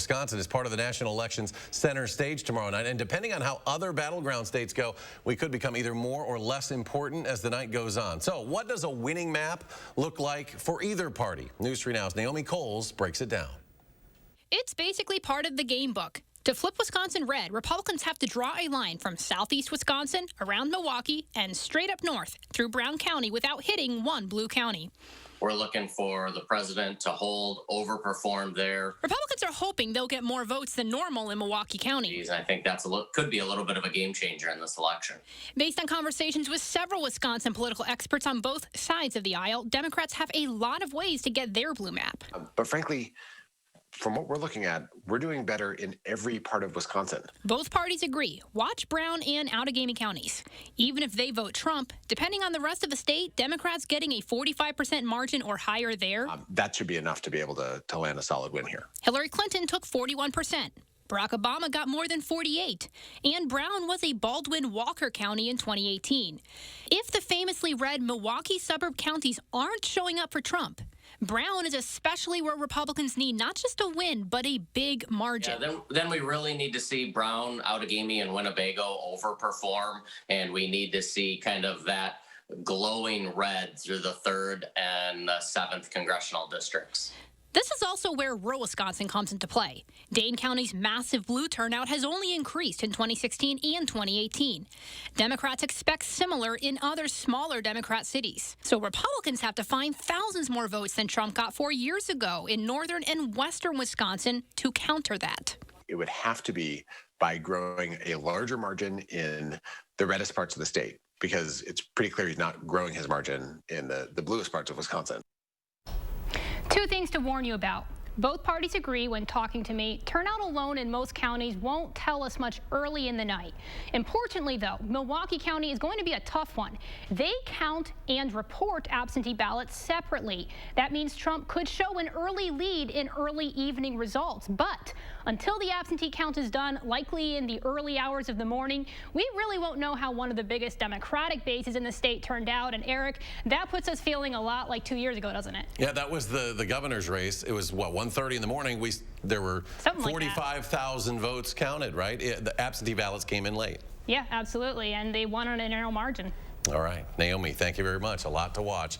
Wisconsin is part of the national elections center stage tomorrow night, and depending on how other battleground states go, we could become either more or less important as the night goes on. So what does a winning map look like for either party? News 3 Now's Naomi Coles breaks it down. It's basically part of the game book. To flip Wisconsin red, Republicans have to draw a line from southeast Wisconsin, around Milwaukee, and straight up north through Brown County without hitting one blue county. We're looking for the president to hold, overperform there. Republicans are hoping they'll get more votes than normal in Milwaukee County. I think that's could be a little bit of a game changer in this election. Based on conversations with several Wisconsin political experts on both sides of the aisle, Democrats have a lot of ways to get their blue map. But frankly, from what we're looking at, we're doing better in every part of Wisconsin. Both parties agree. Watch Brown and Outagamie counties. Even if they vote Trump, depending on the rest of the state, Democrats getting a 45% margin or higher there. That should be enough to be able to land a solid win here. Hillary Clinton took 41%. Barack Obama got more than 48%, and Brown was a Baldwin-Walker County in 2018. If the famously red Milwaukee suburb counties aren't showing up for Trump, Brown is especially where Republicans need not just a win, but a big margin. Yeah, then we really need to see Brown, Outagamie, and Winnebago overperform, and we need to see kind of that glowing red through the 3rd and the 7th congressional districts. This is also where rural Wisconsin comes into play. Dane County's massive blue turnout has only increased in 2016 and 2018. Democrats expect similar in other smaller Democrat cities. So Republicans have to find thousands more votes than Trump got 4 years ago in northern and western Wisconsin to counter that. It would have to be by growing a larger margin in the reddest parts of the state, because it's pretty clear he's not growing his margin in the bluest parts of Wisconsin. Two things to warn you about. Both parties agree when talking to me, turnout alone in most counties won't tell us much early in the night. Importantly, though, Milwaukee County is going to be a tough one. They count and report absentee ballots separately. That means Trump could show an early lead in early evening results. But until the absentee count is done, likely in the early hours of the morning, we really won't know how one of the biggest Democratic bases in the state turned out. And Eric, that puts us feeling a lot like 2 years ago, doesn't it? Yeah, that was the governor's race. It was, what, 1:30 in the morning. There were 45,000 votes counted, right? The absentee ballots came in late. Yeah, absolutely. And they won on a narrow margin. All right. Naomi, thank you very much. A lot to watch.